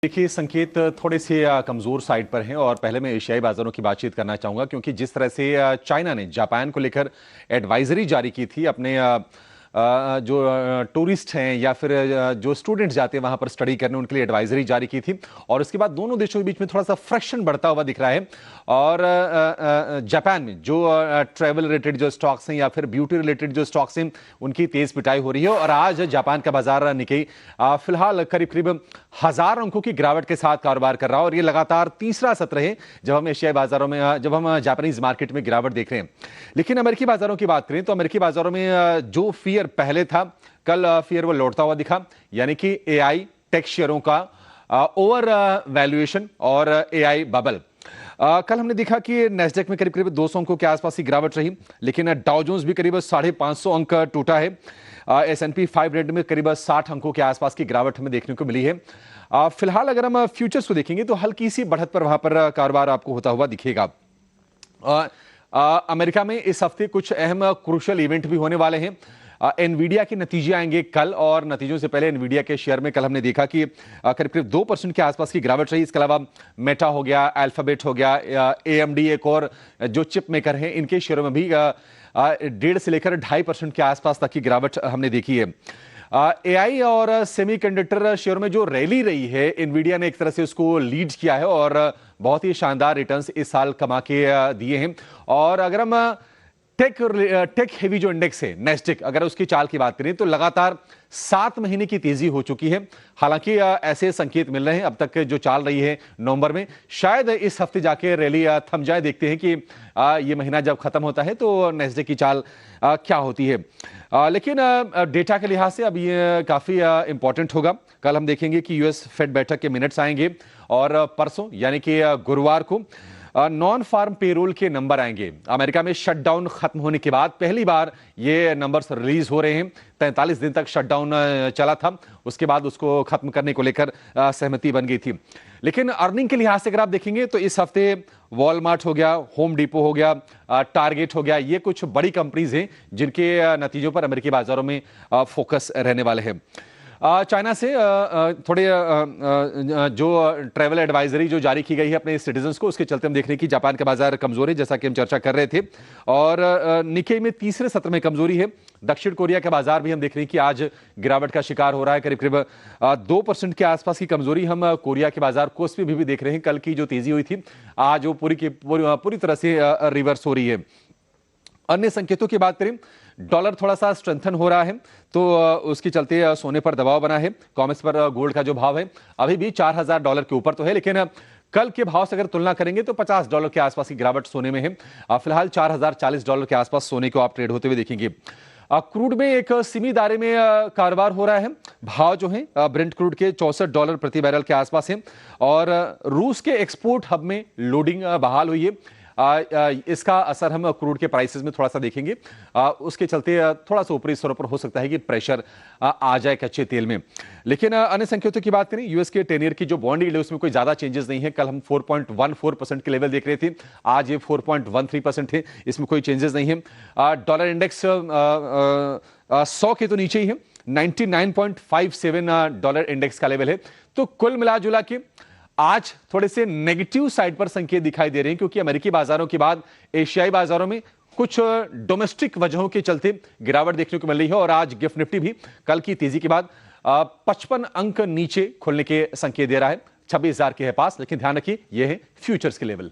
देखिए संकेत थोड़े से कमजोर साइड पर हैं और पहले मैं एशियाई बाजारों की बातचीत करना चाहूंगा क्योंकि जिस तरह से चाइना ने जापान को लेकर एडवाइजरी जारी की थी अपने जो टूरिस्ट हैं या फिर जो स्टूडेंट्स जाते हैं वहां पर स्टडी करने उनके लिए एडवाइजरी जारी की थी और उसके बाद दोनों देशों के बीच में थोड़ा सा फ्रिक्शन बढ़ता हुआ दिख रहा है और जापान में जो ट्रैवल रिलेटेड जो स्टॉक्स हैं या फिर ब्यूटी रिलेटेड जो स्टॉक्स हैं उनकी तेज पिटाई हो रही है और आज जापान का बाजार निकेई फिलहाल करीब करीब 1000 अंकों की गिरावट के साथ कारोबार कर रहा है और ये लगातार तीसरा सत्र है जब हम एशियाई बाजारों में जब हम जापानीज मार्केट में गिरावट देख रहे हैं। लेकिन अमेरिकी बाजारों की बात करें तो अमेरिकी बाजारों में जो फियर पहले था कल फियर वो लौटता हुआ दिखा, यानी कि एआई टेक शेयरों का ओवर वैल्यूएशन और एआई बबल। कल हमने देखा कि नैस्डैक में करीब करीब 200 अंकों के आसपास की गिरावट रही, लेकिन डाउ जोन्स भी करीब 550 अंक टूटा है। S&P 500 में करीब 60 अंकों के आसपास की गिरावट हमें देखने को मिली है। फिलहाल अगर हम फ्यूचर्स को देखेंगे तो हल्की सी बढ़त पर वहां पर कारोबार आपको होता हुआ दिखेगा। अमेरिका में इस हफ्ते कुछ अहम क्रूशियल इवेंट भी होने वाले हैं। एनवीडिया के नतीजे आएंगे कल और नतीजों से पहले एनवीडिया के शेयर में कल हमने देखा कि करीब करीब 2% के आसपास की गिरावट रही। इसके अलावा मेटा हो गया, अल्फाबेट हो गया, AMD एक और जो चिप मेकर हैं इनके शेयरों में भी 1.5 से लेकर 2.5% के आसपास तक की गिरावट हमने देखी है। एआई और सेमीकंडक्टर शेयर में जो रैली रही है एनवीडिया ने एक तरह से उसको लीड किया है और बहुत ही शानदार रिटर्न्स इस साल कमा के दिए हैं। और अगर हम टेक हेवी जो इंडेक्स है नेस्डेक, अगर उसकी चाल की बात करें तो लगातार 7 महीने की तेजी हो चुकी है। हालांकि ऐसे संकेत मिल रहे हैं अब तक जो चाल रही है नवंबर में शायद इस हफ्ते जाके रैली थम जाए। देखते हैं कि ये महीना जब खत्म होता है तो नेस्डेक की चाल क्या होती है। लेकिन डेटा के लिहाज से अब ये काफी इंपॉर्टेंट होगा। कल हम देखेंगे कि यूएस फेड बैठक के मिनट्स आएंगे और परसों यानी कि गुरुवार को नॉन फार्म पेरोल के नंबर आएंगे। अमेरिका में शटडाउन खत्म होने के बाद पहली बार ये नंबर्स रिलीज हो रहे हैं। 43 दिन तक शटडाउन चला था, उसके बाद उसको खत्म करने को लेकर सहमति बन गई थी। लेकिन अर्निंग के लिहाज से अगर आप देखेंगे तो इस हफ्ते वॉलमार्ट हो गया, होम डिपो हो गया, टारगेट हो गया, ये कुछ बड़ी कंपनीज हैं जिनके नतीजों पर अमेरिकी बाजारों में फोकस रहने वाले हैं। चाइना से थोड़े जो ट्रैवल एडवाइजरी जो जारी की गई है अपने सिटीजन्स को, उसके चलते हम देख रहे हैं कि जापान का बाजार कमजोर है जैसा कि हम चर्चा कर रहे थे और निकेई में तीसरे सत्र में कमजोरी है। दक्षिण कोरिया का बाजार भी हम देख रहे हैं कि आज गिरावट का शिकार हो रहा है। करीब करीब 2% के आसपास की कमजोरी हम कोरिया के बाजार कोस्पी भी देख रहे हैं। कल की जो तेजी हुई थी आज वो पूरी तरह से रिवर्स हो रही है। अन्य संकेतों की बात करें, डॉलर थोड़ा सा स्ट्रेंथन हो रहा है तो उसके चलते सोने पर दबाव बना है। कॉमेक्स पर गोल्ड का जो भाव है अभी भी $4000 के ऊपर तो है, लेकिन कल के भाव से अगर तुलना करेंगे तो $50 के आसपास की गिरावट सोने में है। फिलहाल $4040 के आसपास सोने को आप ट्रेड होते हुए देखेंगे। क्रूड में एक सीमित दायरे में कारोबार हो रहा है। भाव जो है ब्रेंट क्रूड के $64 प्रति बैरल के आसपास है और रूस के एक्सपोर्ट हब में लोडिंग बहाल हुई है। इसका असर हम क्रूड के प्राइसेस में थोड़ा सा देखेंगे। उसके चलते थोड़ा सा ऊपरी स्तरों पर हो सकता है कि प्रेशर आ जाए कच्चे तेल में। लेकिन अन्य संकेतों की बात करें, यूएस के 10 ईयर की जो बॉन्ड यील्ड है उसमें कोई ज्यादा चेंजेस नहीं है। कल हम 4.14% के लेवल देख रहे थे, आज ये 4.13% है, इसमें कोई चेंजेस नहीं है। डॉलर इंडेक्स 100 के तो नीचे ही है, 99.57 डॉलर इंडेक्स का लेवल है। तो कुल मिला जुला के आज थोड़े से नेगेटिव साइड पर संकेत दिखाई दे रहे हैं क्योंकि अमेरिकी बाजारों के बाद एशियाई बाजारों में कुछ डोमेस्टिक वजहों के चलते गिरावट देखने को मिल रही है और आज गिफ्ट निफ्टी भी कल की तेजी के बाद 55 अंक नीचे खुलने के संकेत दे रहा है। 26,000 के है पास, लेकिन ध्यान रखिए यह है फ्यूचर्स के लेवल।